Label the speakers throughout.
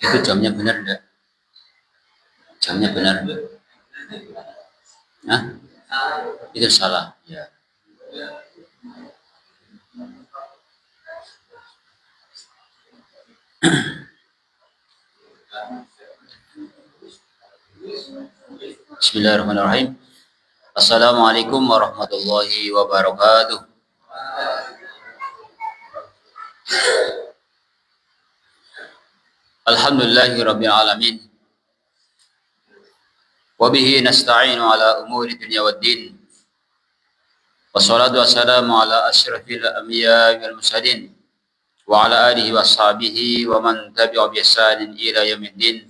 Speaker 1: Itu jamnya benar enggak? Jamnya benar. Nah, itu salah. Ya. Bismillahirrahmanirrahim. Assalamualaikum warahmatullahi wabarakatuh. Alhamdulillahirabbil alamin. Wa bihi nasta'inu ala umuri dunya waddin. Wassalatu wassalamu ala asyrafil anbiya'i wal mursalin wa ala alihi washabihi wa man tabi'a bi ihsanin ila yaumiddin.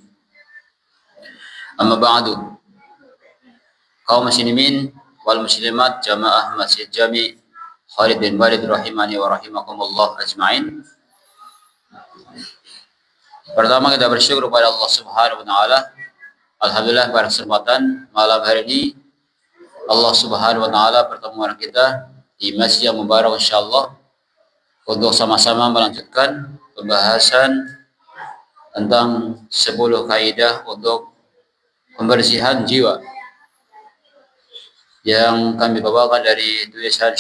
Speaker 1: Amma ba'du. Kaum muslimin wal muslimat jamaah Masjid Jami' Khalid bin Walid rahimani wa rahimakumullah ajma'in. Pertama kita bersyukur kepada Allah Subhanahu wa taala. Alhamdulillah pada kesempatan malam hari ini Allah Subhanahu wa taala pertemuan kita di masjid yang mubarak insyaallah untuk sama-sama melanjutkan pembahasan tentang 10 kaidah untuk pembersihan jiwa yang kami bawakan dari tulisan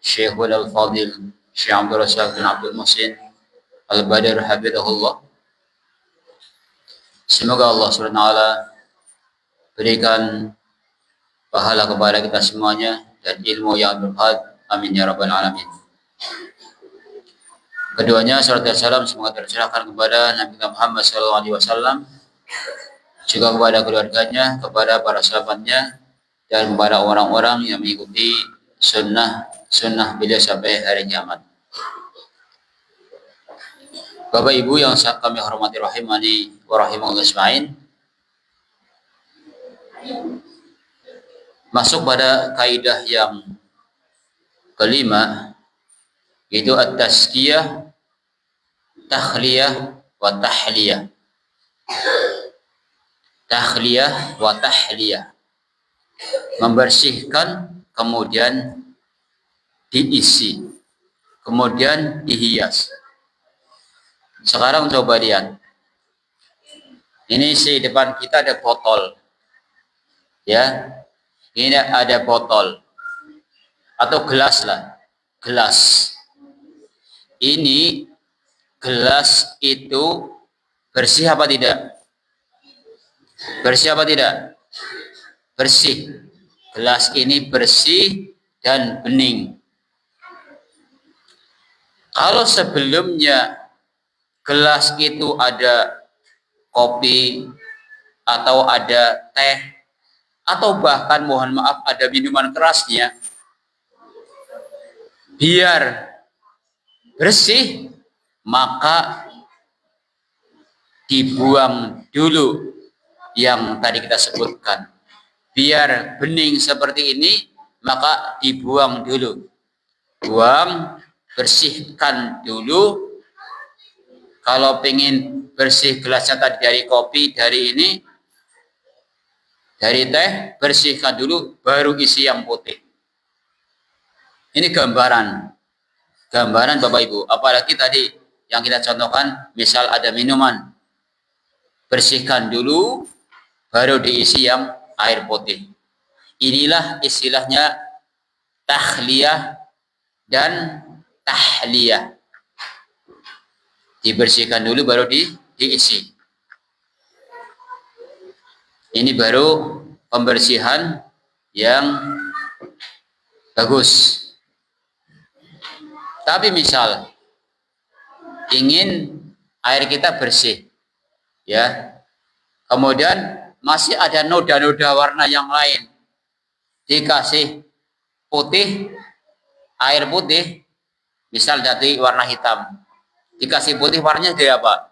Speaker 1: Syekhul Al-Fadil Syekh Abdul Razak bin Abdul Muhsin Al-Badr hafizahullah. Semoga Allah SWT berikan pahala kepada kita semuanya dan ilmu yang bermanfaat. Amin ya rabbal alamin. Keduanya salat dan salam semoga tercurahkan kepada Nabi Muhammad SAW, juga kepada keluarganya, kepada para sahabatnya, dan kepada orang-orang yang mengikuti sunnah beliau sampai hari kiamat. Bapak Ibu yang kami hormati rahimani wa rahimakumullah ajmain. Masuk pada kaidah yang kelima, yaitu at-tazkiyah, takhliyah wa tahliyah. Takhliyah wa tahliyah. Membersihkan kemudian diisi, kemudian dihias. Sekarang coba lihat. Ini di depan kita ada botol. Ya. Ini ada botol. Atau gelas lah. Gelas. Ini gelas itu bersih apa tidak? Bersih apa tidak? Bersih. Gelas ini bersih dan bening. Kalau sebelumnya gelas itu ada kopi atau ada teh atau bahkan mohon maaf ada minuman kerasnya, biar bersih maka dibuang dulu yang tadi kita sebutkan. Biar bening seperti ini maka dibuang dulu. Buang, bersihkan dulu. Kalau pengen bersih gelasnya tadi dari kopi, dari ini, dari teh, bersihkan dulu, baru isi yang putih. Ini gambaran Bapak Ibu. Apalagi tadi yang kita contohkan, misal ada minuman, bersihkan dulu, baru diisi yang air putih. Inilah istilahnya takhliyah dan tahliyah. Dibersihkan dulu baru diisi. Ini baru pembersihan yang bagus. Tapi misal ingin air kita bersih, ya, kemudian masih ada noda-noda warna yang lain, dikasih putih, air putih, misal dari warna hitam, dikasih putih, warnanya dari apa?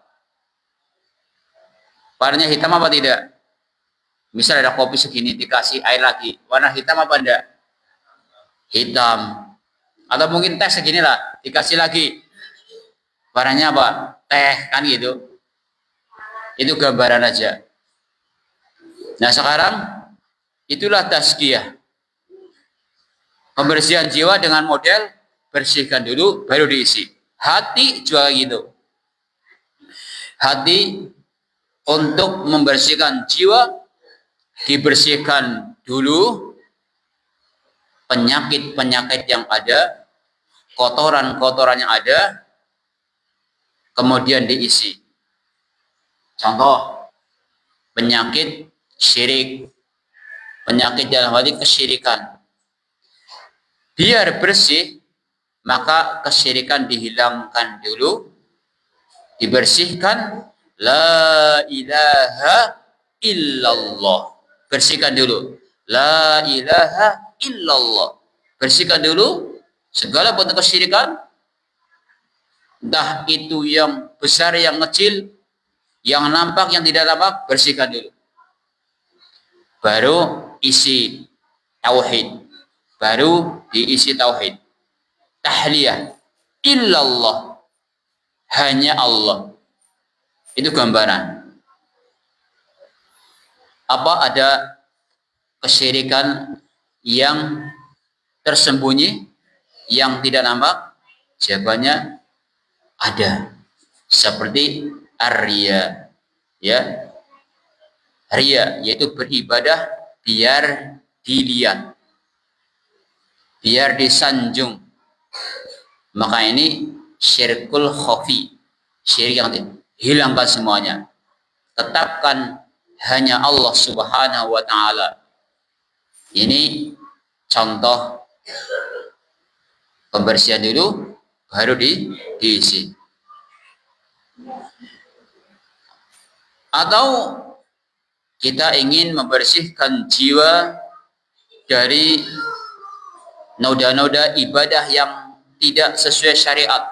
Speaker 1: Warnanya hitam apa tidak? Misal ada kopi segini, dikasih air lagi, warna hitam apa enggak? Hitam. Atau mungkin teh segini lah, dikasih lagi, warnanya apa? Teh, kan gitu. Itu gambaran aja. Nah sekarang, itulah tazkiyah. Pembersihan jiwa dengan model, bersihkan dulu, baru diisi. Hati juga gitu. Hati untuk membersihkan jiwa, dibersihkan dulu penyakit-penyakit yang ada, kotoran-kotoran yang ada, kemudian diisi. Contoh, penyakit syirik, penyakit dalam hati kesyirikan. Biar bersih, maka kesyirikan dihilangkan dulu, dibersihkan, la ilaha illallah. Bersihkan dulu, la ilaha illallah. Bersihkan dulu segala bentuk kesyirikan, entah itu yang besar, yang kecil, yang nampak, yang tidak nampak, bersihkan dulu. Baru isi tauhid, baru diisi tauhid. Tahliyah, illallah, hanya Allah. Itu gambaran. Apa ada kesyirikan yang tersembunyi, yang tidak nampak? Jawabannya ada. Seperti ar-riya, ya, riya yaitu beribadah biar dilihat, biar disanjung. Maka ini syirkul khafi, syirik yang hilangkan semuanya, tetapkan hanya Allah Subhanahu wa taala. Ini contoh pembersihan dulu, baru diisi. Atau kita ingin membersihkan jiwa dari noda-noda ibadah yang tidak sesuai syariat,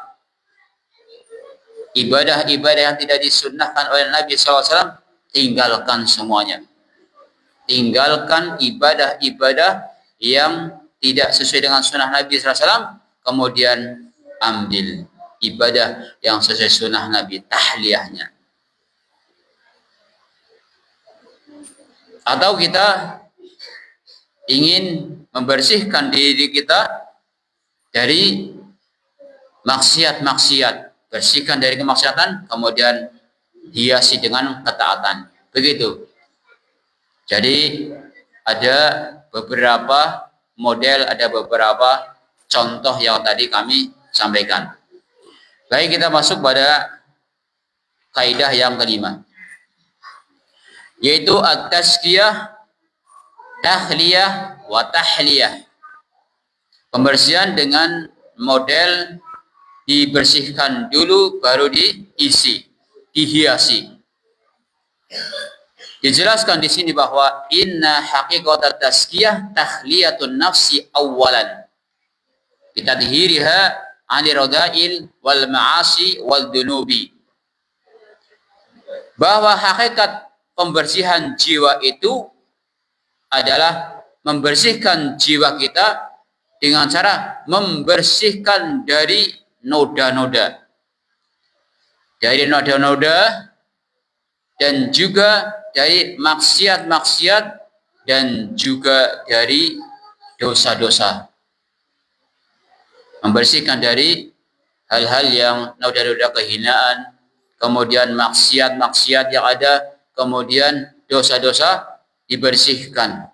Speaker 1: ibadah-ibadah yang tidak disunnahkan oleh Nabi SAW, tinggalkan semuanya. Tinggalkan ibadah-ibadah yang tidak sesuai dengan sunnah Nabi SAW, kemudian ambil ibadah yang sesuai sunnah Nabi, tahliyahnya. Atau kita ingin membersihkan diri kita dari maksiat-maksiat, bersihkan dari kemaksiatan, kemudian hiasi dengan ketaatan. Begitu. Jadi ada beberapa model, ada beberapa contoh yang tadi kami sampaikan. Baik, kita masuk pada kaidah yang kelima, yaitu at-tazkiyah, tahliyah, wa tahliyah. Pembersihan dengan model dibersihkan dulu, baru diisi, dihiasi. Dijelaskan di sini bahwa inna haqiqatat tazkiyah tahliyatun nafsi awalan bitadhiriha 'ani radail wal ma'asi wal dunubi. Bahwa hakikat pembersihan jiwa itu adalah membersihkan jiwa kita dengan cara membersihkan dari noda-noda. Dari noda-noda dan juga dari maksiat-maksiat dan juga dari dosa-dosa. Membersihkan dari hal-hal yang noda-noda kehinaan, kemudian maksiat-maksiat yang ada, kemudian dosa-dosa dibersihkan.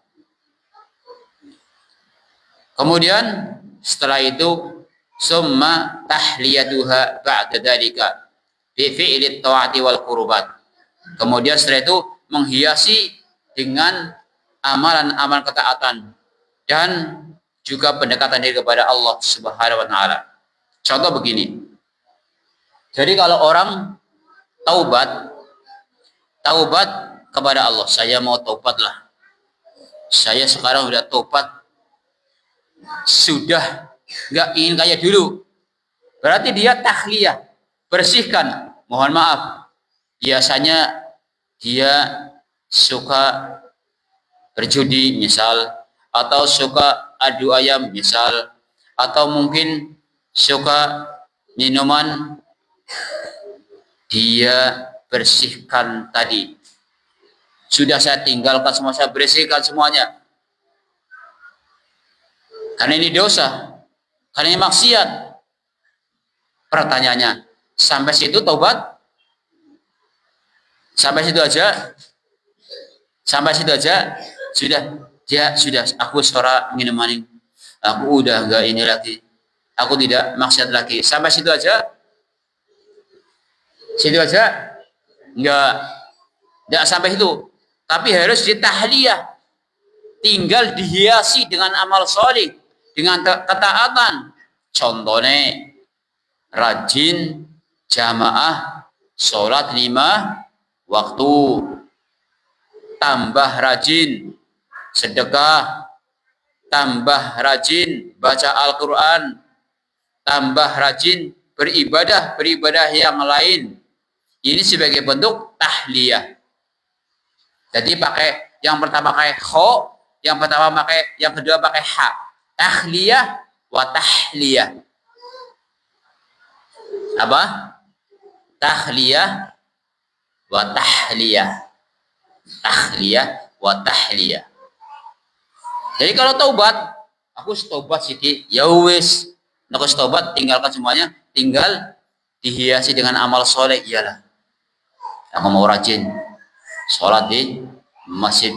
Speaker 1: Kemudian setelah itu summa tahliyatuha ba'da dzalika bi fi'li taati wal qurbat. Kemudian setelah itu menghiasi dengan amalan-amalan ketaatan dan juga pendekatan diri kepada Allah Subhanahu wa taala. Contoh begini. Jadi kalau orang taubat kepada Allah, saya mau taubatlah. Saya sekarang sudah taubat. Sudah enggak ingin kayak dulu. Berarti dia tahliyah, bersihkan. Mohon maaf. Biasanya dia suka berjudi misal, atau suka adu ayam misal, atau mungkin suka minuman, dia bersihkan tadi. Sudah saya tinggalkan semua, saya bersihkan semuanya. Karena ini dosa, karena ini maksiat. Pertanyaannya, sampai situ taubat? Sampai situ aja? Sampai situ aja? Sudah, aku seorang minuman, aku udah enggak ini lagi, aku tidak maksiat lagi. Sampai situ aja? Situ aja? Enggak sampai situ. Tapi harus ditahliyah, tinggal dihiasi dengan amal soleh, dengan ketaatan. Contohnya rajin jamaah sholat 5 waktu, tambah rajin sedekah, tambah rajin baca Al-Quran, tambah rajin beribadah yang lain. Ini sebagai bentuk tahliyah. Jadi pakai yang pertama pakai kho, yang kedua pakai ha. Tahliyah wa tahliyah. Apa? Tahliyah wa tahliyah. Tahliyah wa tahliyah. Jadi kalau taubat, aku taubat Siti, ya wis, aku taubat, tinggalkan semuanya, tinggal dihiasi dengan amal soleh. Iyalah, aku mau rajin sholat di masjid,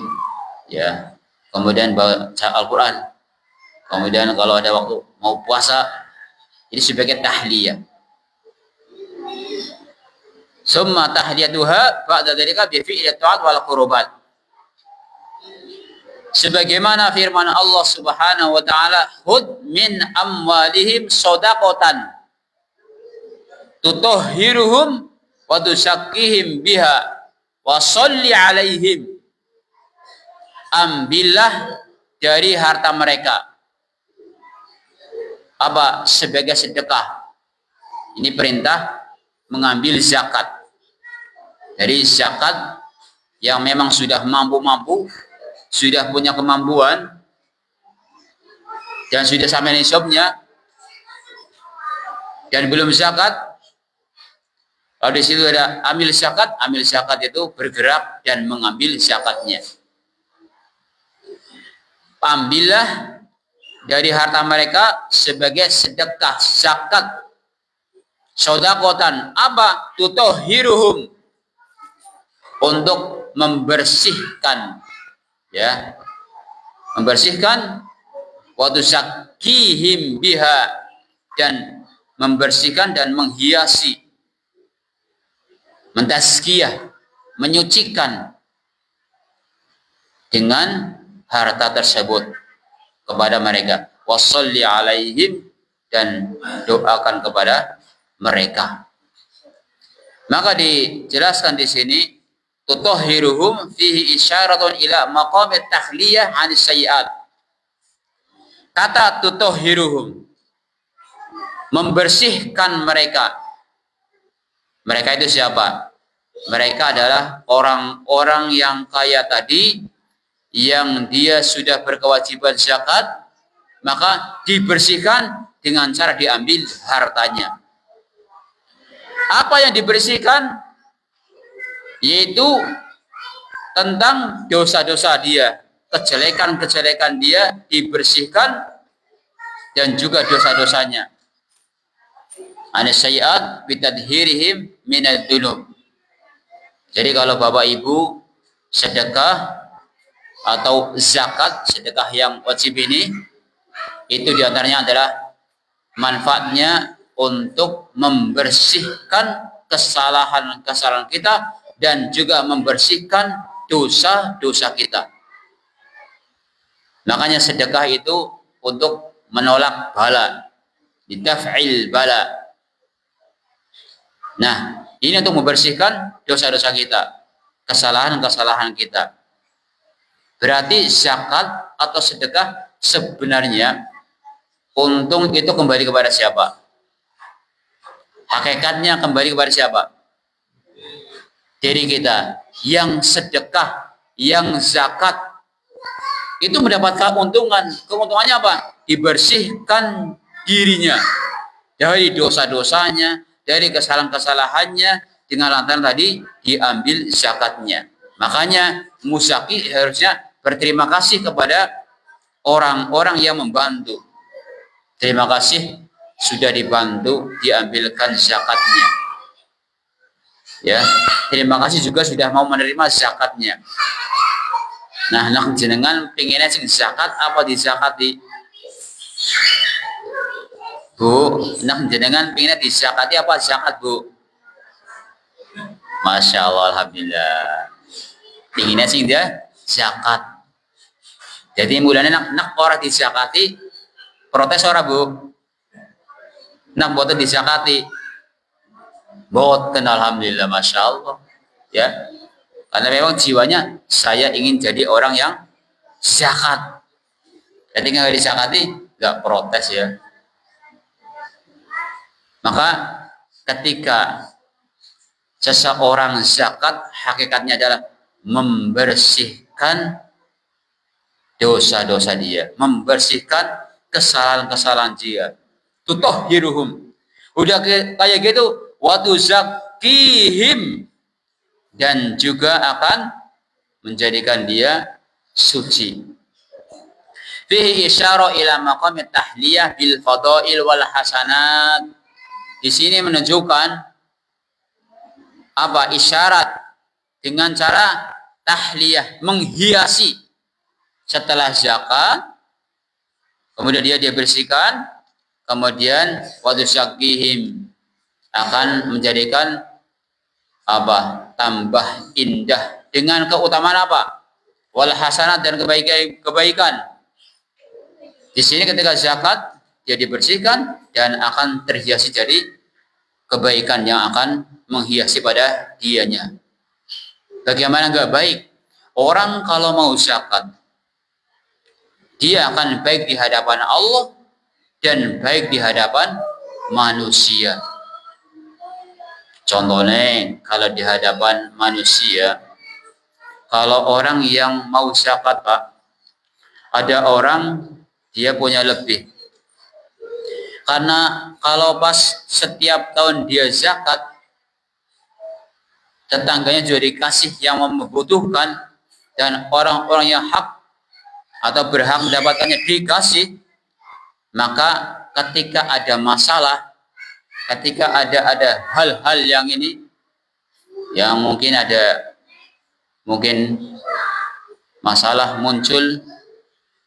Speaker 1: ya, kemudian baca Al-Quran, kemudian kalau ada waktu mau puasa. Ini sebagai tahliyah. Summa tahliyatuha ba'da dzalika bi fi'li ta'at wal qurbat. Sebagaimana firman Allah Subhanahu wa taala, "Hud min amwalihim shadaqatan tutahhiruhum wa tusakkihim biha wa sholli alaihim." Ambillah dari harta mereka. Apa? Sebagai sedekah. Ini perintah mengambil zakat. Dari zakat yang memang sudah mampu-mampu, sudah punya kemampuan, dan sudah sampai nisabnya, dan belum zakat. Kalau di situ ada amil zakat itu bergerak dan mengambil zakatnya. Ambillah dari harta mereka sebagai sedekah zakat. Sodakotan apa? Tutahhiruhum, untuk membersihkan, ya, membersihkan, wa tusakkihim biha, dan membersihkan dan menghiasi, mentazkiyah, menyucikan dengan harta tersebut kepada mereka. Washolli alaihim, dan doakan kepada mereka. Maka dijelaskan di sini, tutahhiruhum fihi isyaratun ila maqamit tahliyah 'anis sayyi'at. Kata tutahhiruhum, membersihkan mereka. Mereka itu siapa? Mereka adalah orang-orang yang kaya tadi, yang dia sudah berkewajiban zakat, maka dibersihkan dengan cara diambil hartanya. Apa yang dibersihkan? yaitu tentang dosa-dosa dia, kejelekan-kejelekan dia dibersihkan, dan juga dosa-dosanya. An-sayyi'at bitadhhirihim minadz dzunub. Jadi kalau Bapak Ibu sedekah atau zakat, sedekah yang wajib ini, itu diantaranya adalah manfaatnya untuk membersihkan kesalahan-kesalahan kita dan juga membersihkan dosa-dosa kita. Makanya sedekah itu untuk menolak bala, didaf'il bala. Nah, ini untuk membersihkan dosa-dosa kita, kesalahan-kesalahan kita. Berarti zakat atau sedekah sebenarnya untung itu kembali kepada siapa? Hakikatnya kembali kepada siapa? Diri kita. Yang sedekah, yang zakat itu mendapatkan keuntungan. Keuntungannya apa? Dibersihkan dirinya dari dosa-dosanya, dari kesalahan-kesalahannya, dengan lantaran tadi diambil zakatnya. Makanya muzaki harusnya berterima kasih kepada orang-orang yang membantu. Terima kasih sudah dibantu diambilkan zakatnya. Ya, terima kasih juga sudah mau menerima zakatnya. Nah, jenengan pengennya sing zakat apa dizakati? Bu, jenengan pengennya dizakati apa zakat, Bu? Masya Allah, alhamdulillah. Pengennya sing dia zakat. Jadi mulanya nak orang dizakati, protes orang, Bu. Nak boten dizakati, boten, alhamdulillah, masya Allah. Ya, karena memang jiwanya saya ingin jadi orang yang zakat. Jadi nggak dizakati, nggak protes ya. Maka ketika seseorang zakat, hakikatnya adalah membersihkan dosa-dosa dia, membersihkan kesalahan-kesalahan dia. Tutahhiruhum. Udah kayak gitu, wa tuzakkihim, dan juga akan menjadikan dia suci. Fihi isyara ila maqam tahliyah bil fadail wal hasanat. Di sini menunjukkan apa? Isyarat dengan cara tahliyah, menghiasi. Setelah zakat, kemudian dia bersihkan, kemudian wa tuzakkihim, akan menjadikan apa? Tambah indah dengan keutamaan apa? Wal hasanat, dan kebaikan. Di sini ketika zakat dia dibersihkan dan akan terhiasi jadi kebaikan yang akan menghiasi pada dianya. Bagaimana enggak baik? Orang kalau mau zakat, dia akan baik di hadapan Allah dan baik di hadapan manusia. Contohnya kalau di hadapan manusia, kalau orang yang mau zakat, Pak, ada orang dia punya lebih. Karena kalau pas setiap tahun dia zakat, tetangganya juga dikasih yang membutuhkan, dan orang-orang yang hak atau berhak mendapatkannya dikasih, maka ketika ada masalah, ketika ada hal-hal yang ini, yang mungkin masalah muncul,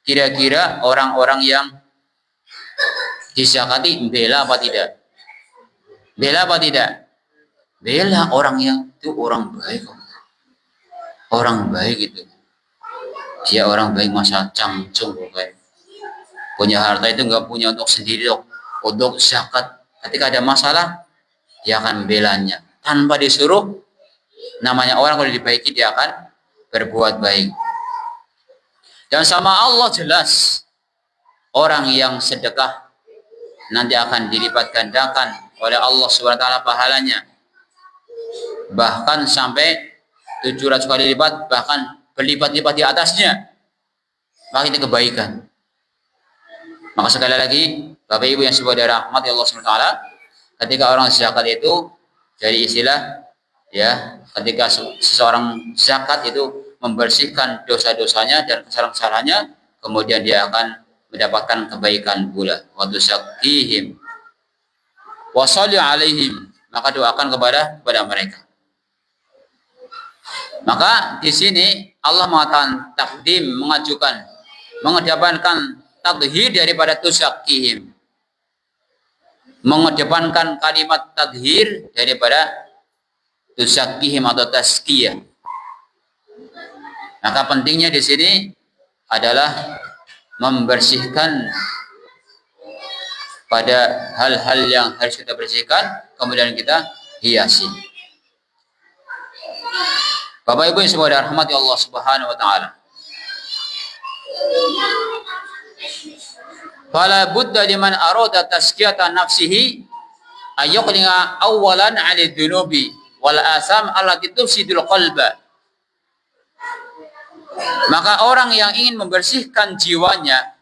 Speaker 1: kira-kira orang-orang yang dizakati bela apa tidak? Bela apa tidak? Bela orang yang itu orang baik. Orang baik itu. Dia orang baik, masa cangcung pokoknya. Punya harta itu enggak punya untuk sendiri, untuk zakat. Ketika ada masalah, dia akan belanya. Tanpa disuruh, namanya orang kalau dibaiki dia akan berbuat baik. Dan sama Allah jelas, orang yang sedekah nanti akan dilipat gandakan oleh Allah SWT pahalanya, bahkan sampai 700 kali lipat, bahkan berlipat-lipat di atasnya. Maka itu kebaikan. Maka sekali lagi, Bapak Ibu yang sebuah rahmat Allah SWT, ketika orang zakat itu dari istilah Ya, ketika seseorang zakat itu membersihkan dosa-dosanya dan kesalahan-kesalahannya, kemudian dia akan mendapatkan kebaikan pula. Wa tuzakkihim wa shalli alaihim, maka doakan kepada mereka. Maka di sini Allah mengatakan takdim, mengedepankan tadhir daripada tuzakkihim, mengedepankan kalimat tadhir daripada tuzakkihim atau tazkiyah. Maka pentingnya di sini adalah membersihkan pada hal-hal yang harus kita bersihkan, kemudian kita hiasi. Bapak Ibu yang semoga dirahmati Allah Subhanahu wa taala. Fala budda liman arada tazkiyata nafsihi ayyuqlinga awalan 'ala dhunubi wal asam allati tufsidul qalba. Maka orang yang ingin membersihkan jiwanya,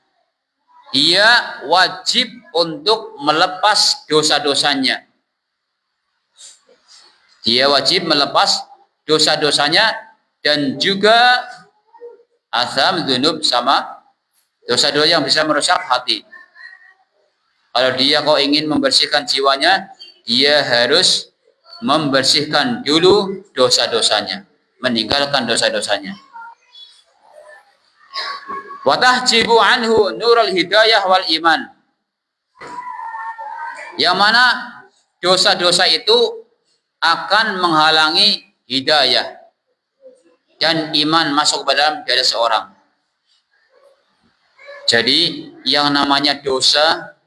Speaker 1: dia wajib untuk melepas dosa-dosanya. Dia wajib melepas dosa-dosanya dan juga asam dzunub, sama dosa-dosa yang bisa merusak hati. Kalau dia ingin membersihkan jiwanya, dia harus membersihkan dulu dosa-dosanya, meninggalkan dosa-dosanya. Wa tahjibu anhu nurul hidayah wal iman. Yang mana dosa-dosa itu akan menghalangi hidayah dan iman masuk ke dalam diri seorang. Jadi yang namanya dosa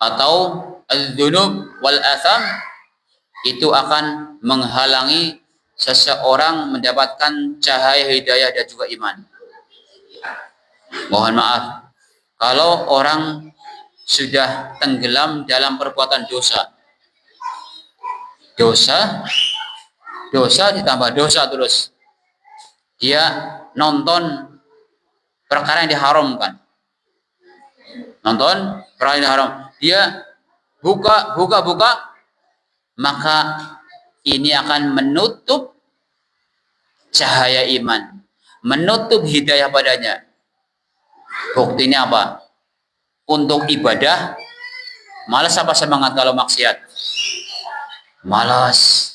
Speaker 1: atau al-dzunub wal atham itu akan menghalangi seseorang mendapatkan cahaya hidayah dan juga iman. Mohon maaf, kalau orang sudah tenggelam dalam perbuatan dosa ditambah dosa terus, dia nonton perkara yang diharamkan, dia buka, maka ini akan menutup cahaya iman, menutup hidayah padanya. Buktinya apa? Untuk ibadah malas apa semangat kalau maksiat? Malas.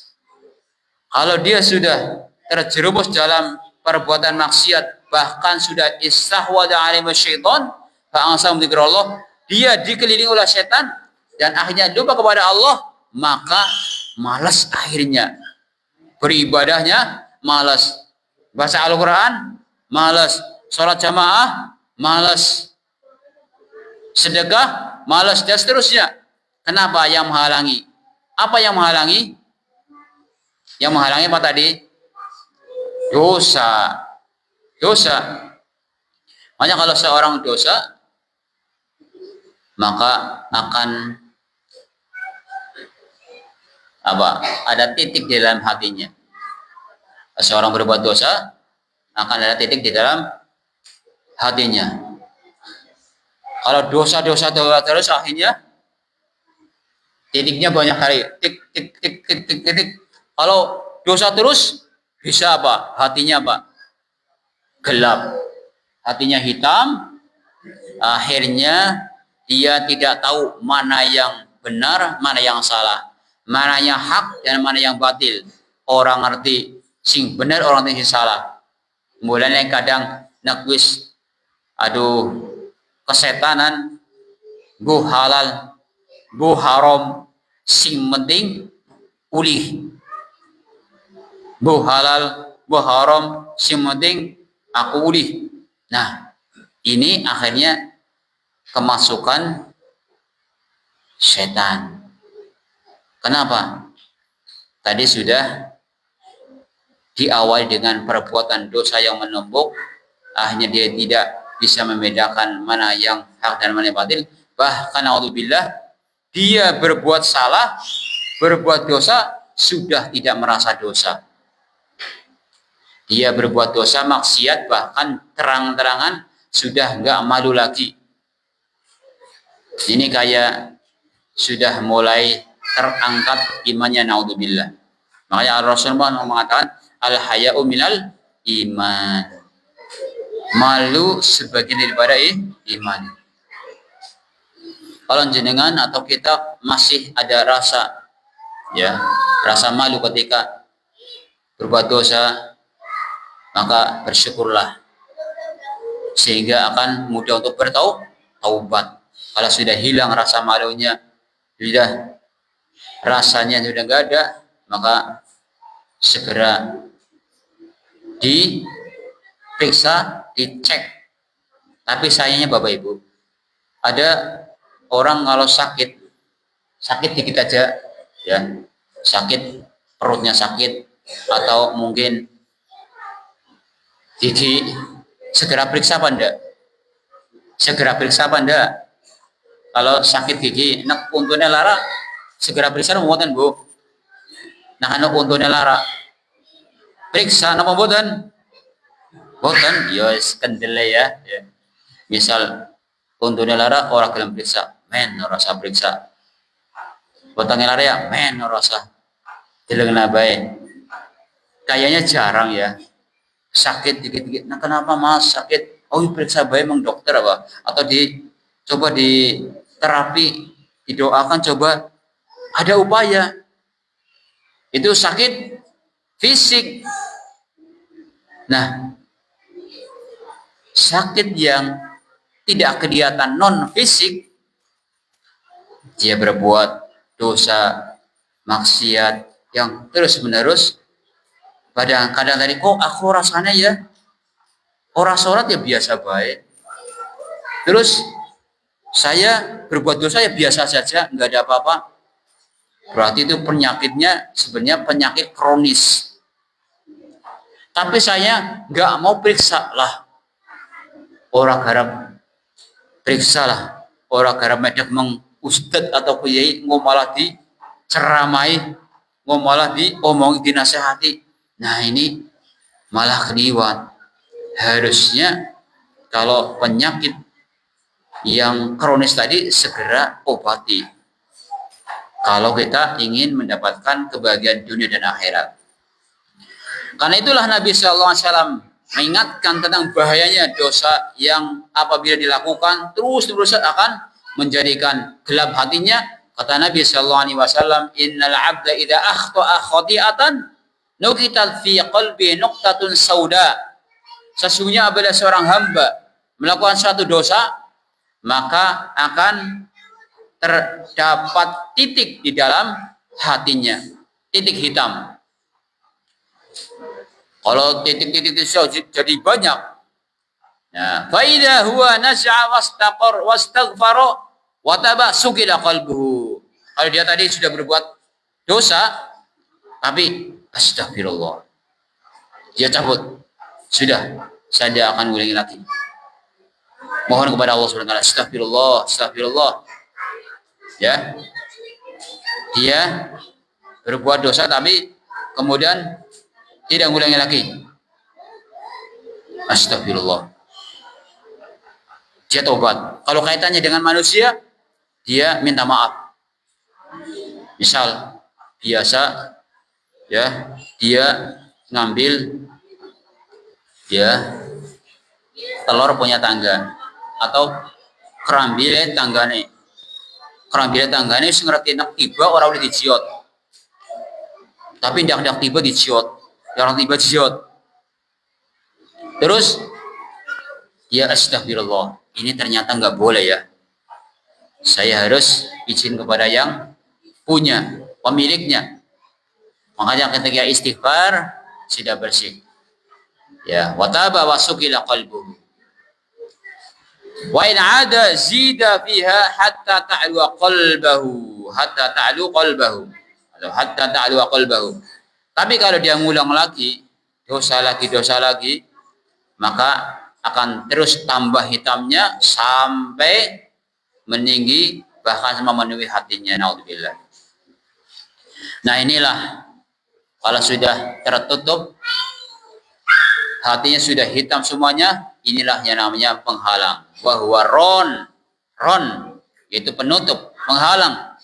Speaker 1: Kalau dia sudah terjerumus dalam perbuatan maksiat, bahkan sudah istahwada alaihi syaitan, fa'ansam dzikrullah, dia dikelilingi oleh setan dan akhirnya lupa kepada Allah, maka malas akhirnya. Beribadahnya malas. Baca Al-Quran malas. Sholat jamaah malas. Sedekah malas dan seterusnya. Kenapa? Yang menghalangi. Apa yang menghalangi? Yang menghalangi apa tadi? Dosa. Makanya kalau seorang dosa, maka akan ada titik di dalam hatinya. Seorang berbuat dosa akan ada titik di dalam hatinya. Kalau dosa terus, akhirnya titiknya banyak kali, tik. Kalau dosa terus, bisa apa? Hatinya apa? Gelap, hatinya hitam. Akhirnya dia tidak tahu mana yang benar, mana yang salah, mana yang hak dan mana yang batil. Orang ngerti sing benar, orang ngerti sing salah. Mulanya kadang nakwis, kesetanan, bu halal, bu haram, sing penting ulih. Bu halal, bu haram, sing penting aku ulih. Nah, ini akhirnya kemasukan setan. Kenapa? Tadi sudah diawali dengan perbuatan dosa yang menumpuk, akhirnya dia tidak bisa membedakan mana yang hak dan mana yang batil. Bahkan naudzubillah, dia berbuat salah, berbuat dosa, sudah tidak merasa dosa. Dia berbuat dosa, maksiat, bahkan terang-terangan sudah nggak malu lagi. Ini kayak sudah mulai terangkat imannya, naudzubillah. Makanya Rasulullah mengatakan al-haya'u minal iman. Malu sebagian daripada iman. Kalau jenengan atau kita masih ada rasa rasa malu ketika berbuat dosa, maka bersyukurlah sehingga akan mudah untuk bertaubat. Kalau sudah hilang rasa malunya, sudah rasanya sudah enggak ada, maka segera diperiksa, dicek. Tapi sayangnya Bapak Ibu, ada orang kalau sakit dikit aja, sakit perutnya sakit atau mungkin gigi, segera periksa apa enggak? Segera periksa apa enggak? Kalau sakit gigi, nak untune lara, segera periksa mboten Bu. Nah, ana untune lara, periksa napa mboten? Mboten, ya kendele ya. Misal untune lara ora gelem periksa, men ora usah periksa. Botange lara ya, men ora usah. Dilengna bae. Kayaknya jarang ya. Sakit dikit-dikit. Nah, kenapa Mas sakit? Oh, periksa bae emang dokter apa? Atau coba di terapi, didoakan, coba ada upaya. Itu sakit fisik. Nah, sakit yang tidak kelihatan non fisik, dia berbuat dosa maksiat yang terus menerus. Kadang tadi kok aku rasanya ya orang sholat ya biasa baik, terus saya berbuat dosa ya biasa saja, nggak ada apa-apa. Berarti itu penyakitnya sebenarnya penyakit kronis. Tapi saya nggak mau periksa lah. Orang garap periksa lah. Orang garap medak ustad atau kiai ngomalah di ceramai, ngomalah di omong dinasehati. Nah, ini malah keliwat. Harusnya kalau penyakit yang kronis tadi segera obati. Kalau kita ingin mendapatkan kebahagiaan dunia dan akhirat. Karena itulah Nabi SAW mengingatkan tentang bahayanya dosa yang apabila dilakukan terus-terus akan menjadikan gelap hatinya. Kata Nabi SAW, innal abda idza akhta'a khati'atan nukitat fi qalbi nuqtatun sauda. Sesungguhnya apabila seorang hamba melakukan suatu dosa, maka akan terdapat titik di dalam hatinya, titik hitam. Kalau titik-titik itu jadi banyak, nah, fa idza huwa nas'a wastaqar wastaghfara wa taba sukila qalbuhu. Kalau dia tadi sudah berbuat dosa, tapi astagfirullah, dia cabut, sudah, saya tidak akan ulangi lagi. Mohon kepada Allah Subhanahu wa taala, astagfirullah, astagfirullah. Ya, dia berbuat dosa tapi kemudian tidak mengulangi lagi. Astagfirullah. Dia tobat. Kalau kaitannya dengan manusia, dia minta maaf. Misal biasa ya, dia ngambil telur punya tangga atau kerambile tanggane. Kerambile tanggane sing ngerti nak tiba orang udah diciot. Tapi ndak tiba diciot. Orang tiba diciot. Terus ya astagfirullah, ini ternyata nggak boleh ya. Saya harus izin kepada yang punya, pemiliknya. Makanya ketika istighfar sudah bersih. Ya, wataba wasukila qalbuhu. Wa in ada zida fiha hatta ta'lu qalbahu, hatta ta'lu qalbahu. Atau hatta ta'lu qalbahu. Tapi kalau dia ngulang lagi, dosa lagi, maka akan terus tambah hitamnya sampai meninggi bahkan memenuhi hatinya. Naudzubillah. Nah, inilah kalau sudah tertutup, hatinya sudah hitam semuanya, inilah yang namanya penghalang. Bahwa ron yaitu penutup, penghalang.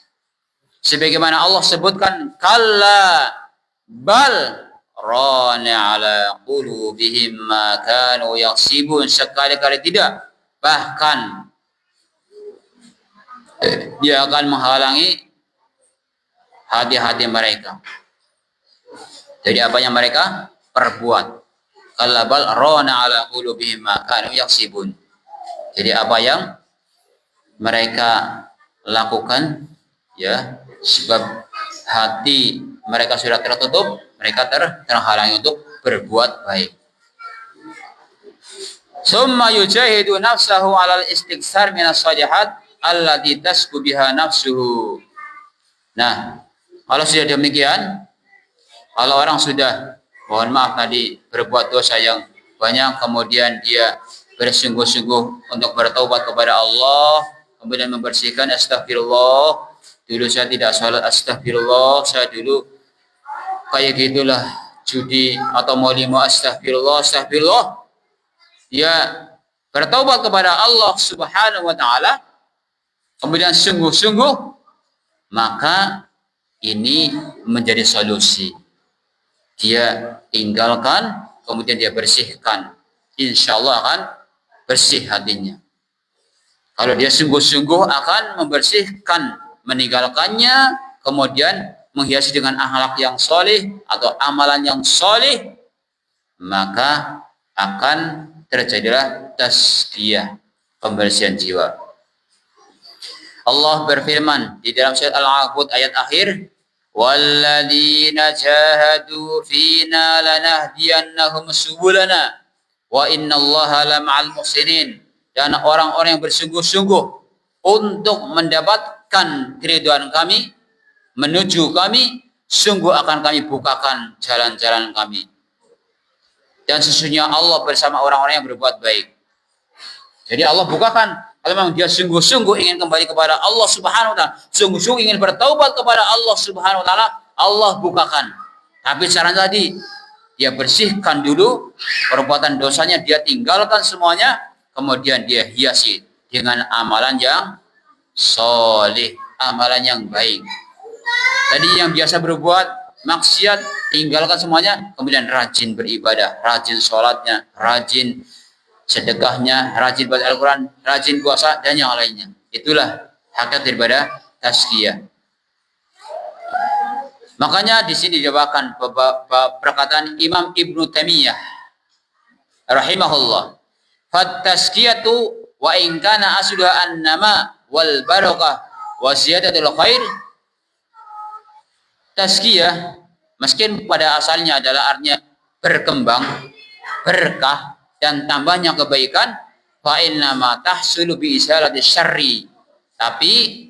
Speaker 1: Sebagaimana Allah sebutkan, kalla Bal rana ala qulubihim ma kanu yaksibun, sekali-kali tidak, bahkan dia akan menghalangi hati-hati mereka dari apa yang mereka perbuat. Kalla bal rana ala qulubihim ma kanu yaksibun. Jadi apa yang mereka lakukan, ya, sebab hati mereka sudah tertutup, mereka terhalangi untuk berbuat baik. Summa yujahidu nafsahu 'alal istiksar minas shalihat allati tasku biha nafsuhu. Nah, kalau sudah demikian, kalau orang sudah, mohon maaf tadi, berbuat dosa yang banyak, kemudian dia bersungguh-sungguh untuk bertaubat kepada Allah, kemudian membersihkan, astagfirullah, dulu saya tidak salat, astagfirullah, saya dulu kayak gitulah, judi atau mau lima, astagfirullah, astagfirullah. Dia bertaubat kepada Allah Subhanahu wa taala, kemudian sungguh-sungguh, maka ini menjadi solusi. Dia tinggalkan, kemudian dia bersihkan. Insya Allah akan bersih hatinya. Kalau dia sungguh-sungguh akan membersihkan, meninggalkannya, kemudian menghiasi dengan akhlak yang soleh atau amalan yang soleh, maka akan terjadilah tazkiyah, pembersihan jiwa. Allah berfirman di dalam surat Al-Ankabut ayat akhir, walladzina jahadu fina lanahdiyannahum subulana wa innallaha lama'al muhsinin. Dan orang-orang yang bersungguh-sungguh untuk mendapatkan keridhaan kami, menuju kami, sungguh akan kami bukakan jalan-jalan kami. Dan sesungguhnya Allah bersama orang-orang yang berbuat baik. Jadi Allah bukakan, kalau memang dia sungguh-sungguh ingin kembali kepada Allah Subhanahu wa taala, sungguh-sungguh ingin bertaubat kepada Allah Subhanahu wa taala, Allah bukakan. Tapi saran tadi, dia bersihkan dulu perbuatan dosanya, dia tinggalkan semuanya, kemudian dia hiasi dengan amalan yang soleh, amalan yang baik. Tadi yang biasa berbuat maksiat, tinggalkan semuanya, kemudian rajin beribadah, rajin sholatnya, rajin sedekahnya, rajin baca Al-Quran, rajin puasa, dan yang lainnya. Itulah hakikat daripada tazkiyah. Makanya di sini dijabarkan perkataan Imam Ibnu Taimiyah rahimahullah, fat tazkiyatu wa in kana asluha an-nama wal barakah wa ziyadatul khair. Tazkiyah meskipun pada asalnya adalah artinya berkembang, berkah, dan tambahnya kebaikan, fa inna ma tahsulu bi izalati syarri, tapi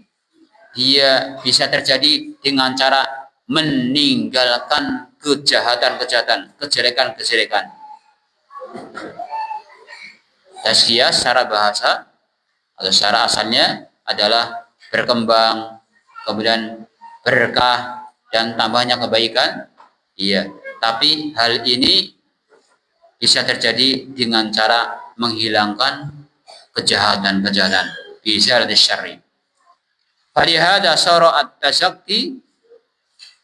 Speaker 1: dia bisa terjadi dengan cara meninggalkan kejahatan-kejahatan, kejelekan-kejelekan. Tazkiyah secara bahasa atau secara asalnya adalah berkembang, kemudian berkah, dan tambahnya kebaikan. Iya, tapi hal ini bisa terjadi dengan cara menghilangkan kejahatan-kejahatan, bisa ada syarri. Falihada sara at-tazakki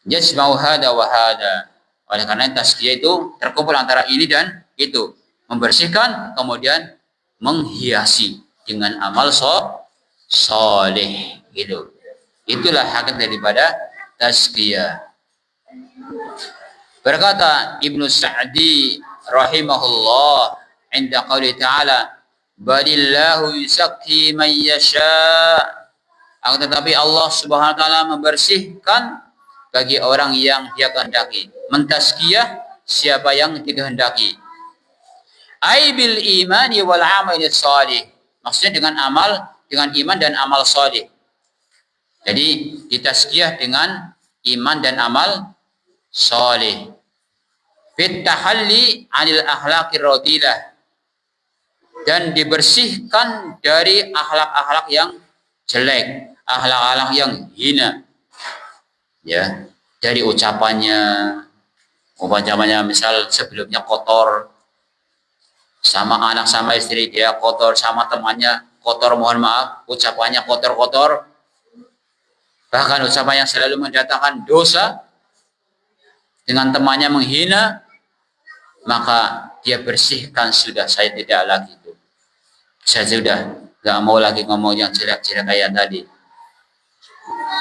Speaker 1: yajma'u hada wa hada. Oleh karena tazkiyah itu terkumpul antara ini dan itu, membersihkan kemudian menghiasi dengan amal soleh gitu. Itulah hakikat daripada tazkiyah. Berkata Ibnu Sa'di rahimahullah inda qauli ta'ala, balillahu yuzakki man yasha'. Akan tetapi Allah Subhanahu wa taala membersihkan bagi orang yang dia kehendaki, mentazkiyah siapa yang dikehendaki. Ai bil imani wal amali shalih, maksudnya dengan amal, dengan iman dan amal saleh. Jadi ditazkiyah dengan iman dan amal saleh. Fit tahalli 'anil akhlaqir radilah, dan dibersihkan dari akhlak-akhlak yang jelek, akhlak-akhlak yang hina. Ya, dari ucapannya, misal sebelumnya kotor, sama anak sama istri dia kotor, sama temannya kotor, mohon maaf, ucapannya kotor-kotor, bahkan ucapan yang selalu mendatangkan dosa, dengan temannya menghina, maka dia bersihkan sudah, saya tidak lagi itu. Saya sudah nggak mau lagi ngomong yang jelek-jelek kayak tadi.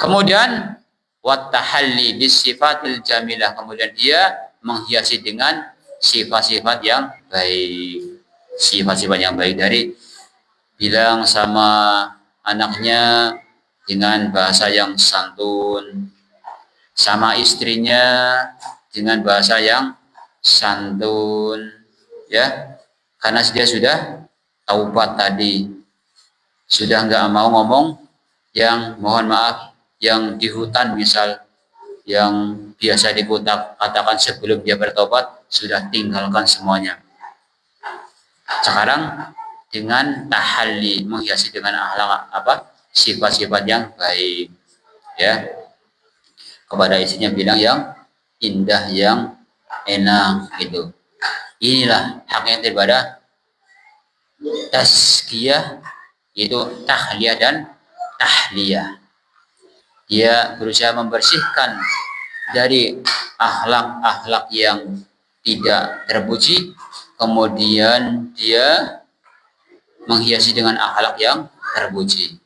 Speaker 1: Kemudian wattahalli bisifatil jamilah, kemudian dia menghiasi dengan sifat-sifat yang baik. Sifat-sifat yang baik dari bilang sama anaknya dengan bahasa yang santun, sama istrinya dengan bahasa yang santun, ya, karena dia sudah taubat tadi, sudah nggak mau ngomong yang mohon maaf yang di hutan misal, yang biasa dikatakan sebelum dia bertobat, sudah tinggalkan semuanya. Sekarang dengan tahalli, menghiasi dengan akhlak sifat-sifat yang baik, ya, kepada istrinya bilang yang indah, yang enak gitu. Inilah haknya daripada tazkiyah, yaitu tahliyah dan tahliyah. Dia berusaha membersihkan dari akhlak-akhlak yang tidak terpuji, kemudian dia menghiasi dengan akhlak yang terpuji.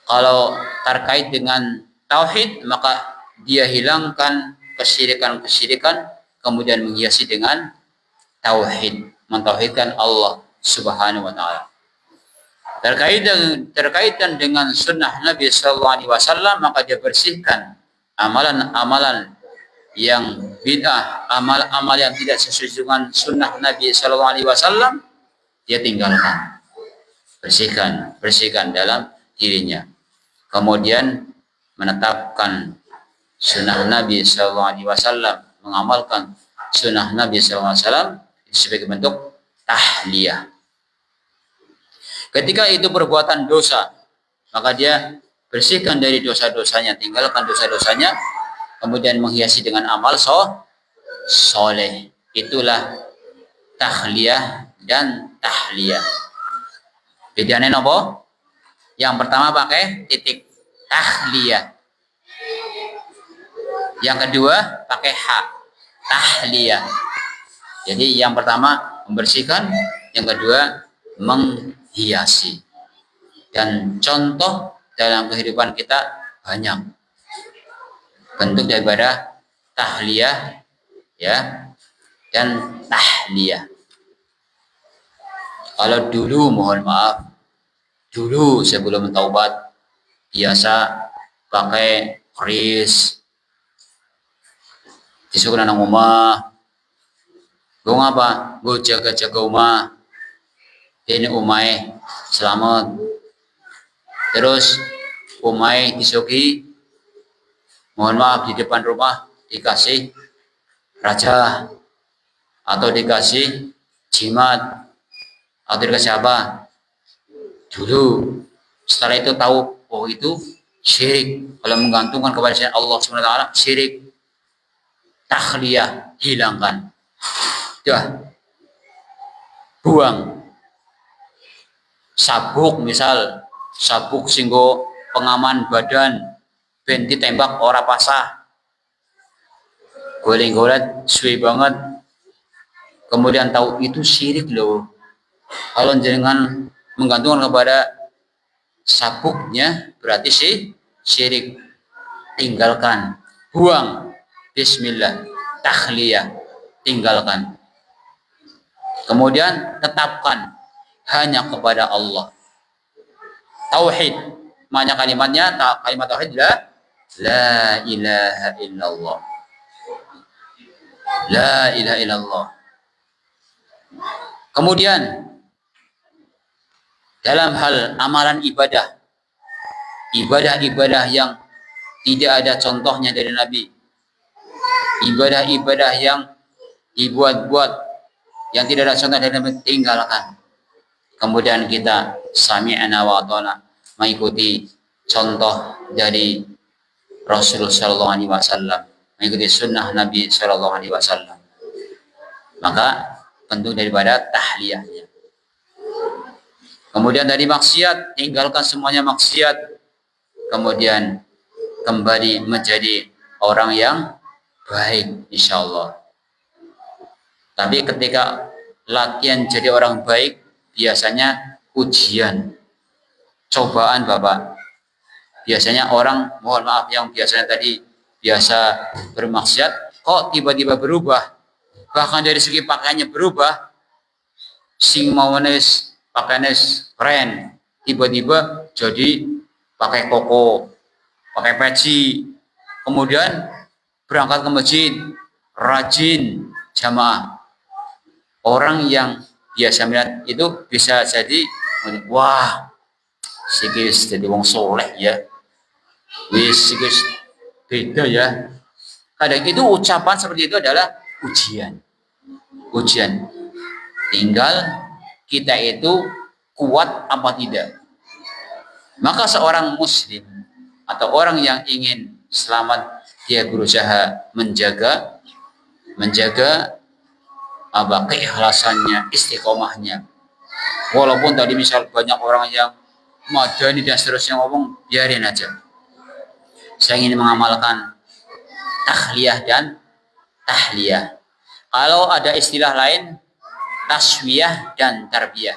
Speaker 1: Kalau terkait dengan tauhid, maka dia hilangkan kesyirikan-kesyirikan, kemudian menghiasi dengan tauhid, mentauhidkan Allah Subhanahu wa taala. Terkaitan dengan sunnah Nabi Sallallahu Alaihi Wasallam, maka dia bersihkan amalan-amalan yang bid'ah, amal-amal yang tidak sesuai dengan sunnah Nabi Sallallahu Alaihi Wasallam, dia tinggalkan, bersihkan dalam dirinya. Kemudian menetapkan sunnah Nabi Sallallahu Alaihi Wasallam, mengamalkan sunnah Nabi Sallallahu Alaihi Wasallam sebagai bentuk tahliyah. Ketika itu perbuatan dosa, maka dia bersihkan dari dosa-dosanya, tinggalkan dosa-dosanya, kemudian menghiasi dengan amal soleh. Itulah tahliyah dan tahliyah. Bedanya apa? Yang pertama pakai titik tahliyah, yang kedua pakai ha, tahliyah. Jadi yang pertama membersihkan, yang kedua menghiasi. Dan contoh dalam kehidupan kita banyak bentuk daripada tahliyah, ya, dan tahliyah. Kalau dulu, mohon maaf, dulu sebelum taubat biasa pakai keris, disuruh nang omah, gue ngapa? Gue jaga-jaga omah, ini umai selamat. Terus umai disugi, mohon maaf, di depan rumah dikasih raja, atau dikasih jimat, atau dikasih apa dulu. Setelah itu tahu, oh itu syirik, kalau menggantungkan kepada selain Allah SWT syirik. Tahliyah, hilangkan, dah, buang. Sabuk misal, sabuk singgo pengaman badan, ben ditembak ora pasah, goleng-goleng suwe banget, kemudian tahu itu syirik loh. Kalau jangan menggantungkan kepada sabuknya, berarti sih syirik. Tinggalkan, buang, bismillah, tahliyah, tinggalkan. Kemudian tetapkan hanya kepada Allah. Tauhid, makna kalimatnya, kalimat tauhid la ilaha illallah. La ilaha illallah. Kemudian dalam hal amalan ibadah, ibadah-ibadah yang tidak ada contohnya dari Nabi, ibadah-ibadah yang dibuat-buat, yang tidak ada contoh dari Nabi, tinggalkan. Kemudian kita sami'na wa ata'na, mengikuti contoh dari Rasulullah Sallallahu Alaihi Wasallam, mengikuti sunnah Nabi Sallallahu Alaihi Wasallam. Maka bentuk daripada tahliyahnya. Kemudian dari maksiat, tinggalkan semuanya maksiat. Kemudian kembali menjadi orang yang baik insya Allah. Tapi ketika latihan jadi orang baik biasanya ujian, cobaan Bapak. Biasanya orang, mohon maaf, yang biasanya tadi biasa bermaksiat kok tiba-tiba berubah, bahkan dari segi pakaiannya berubah. Sing mawanes pakaiannya keren, tiba-tiba jadi pakai koko, pakai peci, kemudian berangkat ke masjid, rajin jamaah. Orang yang biasa melihat itu bisa jadi, wah, sikis jadi wong soleh ya, wis sikis beda ya. Kadang itu ucapan seperti itu adalah ujian. Tinggal kita itu kuat apa tidak. Maka seorang muslim atau orang yang ingin selamat, dia berusaha menjaga keikhlasannya, istiqomahnya. Walaupun tadi misal banyak orang yang madani dan seterusnya ngomong, biarin aja. Saya ingin mengamalkan takhliyah dan tahliyah. Kalau ada istilah lain, taswiyah dan tarbiyah.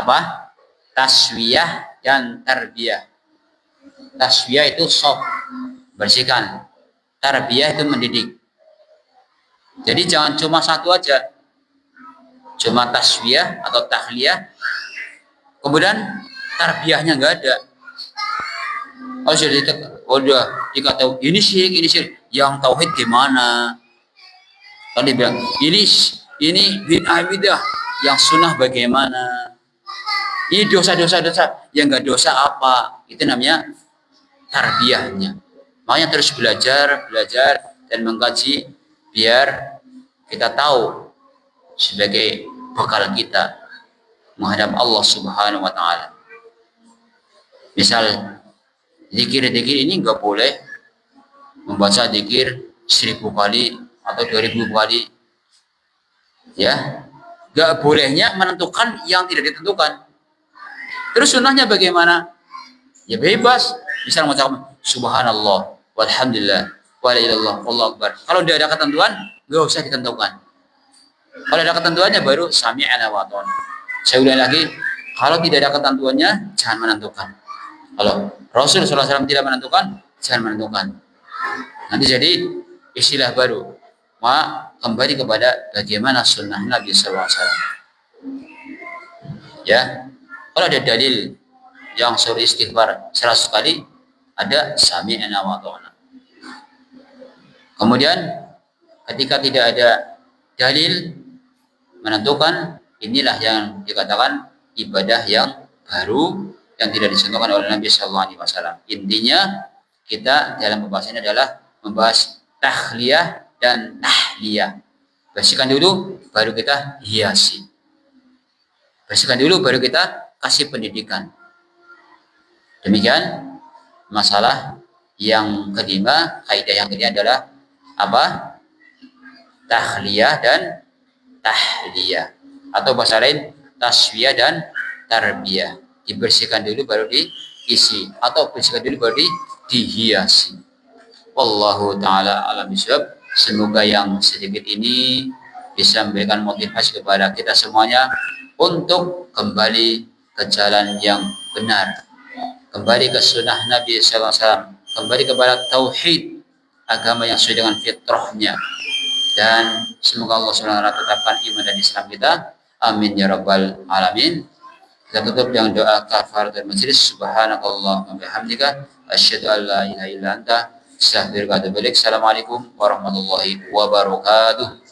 Speaker 1: Apa? Taswiyah dan tarbiyah. Taswiyah itu soft, bersihkan. Tarbiyah itu mendidik. Jadi jangan cuma satu aja, cuma taswiyah atau tahliyah, kemudian tarbiyahnya nggak ada. Oh sudah dikata ini syirik, yang tauhid gimana? Tadi bilang ini bid'ah, yang sunnah bagaimana? Ini dosa, yang nggak dosa apa? Itu namanya tarbiyahnya. Makanya terus belajar dan mengkaji biar kita tahu sebagai bekal kita menghadap Allah Subhanahu wa taala. Misal zikir-zikir ini nggak boleh membaca zikir 1000 kali atau 2000 kali. Ya, nggak bolehnya menentukan yang tidak ditentukan. Terus sunnahnya bagaimana? Ya bebas. Misal mengucapkan subhanallah walhamdulillah wa la ilaha illallah wallahu akbar. Kalau tidak ada ketentuan, nggak usah ditentukan. Kalau ada ketentuannya baru sami'na wa ata'na. Saya ulangi lagi, kalau tidak ada ketentuannya jangan menentukan. Kalau Rasul SAW tidak menentukan, jangan menentukan. Nanti jadi istilah baru. Kembali kepada bagaimana sunnah Nabi SAW. Ya, kalau ada dalil yang suruh istighfar 100 kali, ada sami'na wa ata'na. Kemudian ketika tidak ada dalil menentukan, inilah yang dikatakan ibadah yang baru yang tidak dicontohkan oleh Nabi Sallallahu Alaihi Wasallam. Intinya kita dalam pembahasan ini adalah membahas takhliyah dan tahliyah. Bersihkan dulu, baru kita hiasi. Bersihkan dulu, baru kita kasih pendidikan. Demikian masalah yang kelima. Kaidah yang kelima adalah apa? Takhliyah dan tahliyah, atau bahasa lain taswiyah dan tarbiyah. Dibersihkan dulu baru diisi, atau bersihkan dulu baru dihiasi. Wallahu ta'ala alam bisawab. Semoga yang sedikit ini bisa memberikan motivasi kepada kita semuanya untuk kembali ke jalan yang benar, kembali ke sunnah Nabi SAW, kembali kepada tauhid, agama yang sesuai dengan fitrahnya. Dan semoga Allah SWT tetapkan iman dan Islam kita. Amin ya rabbal alamin. Kita tutup dengan doa kafaratul majlis. Subhanakallahumma bihamdika asyhadu an la ilaha illa anta astaghfiruka wa atubu ilaik. Assalamualaikum warahmatullahi wabarakatuh.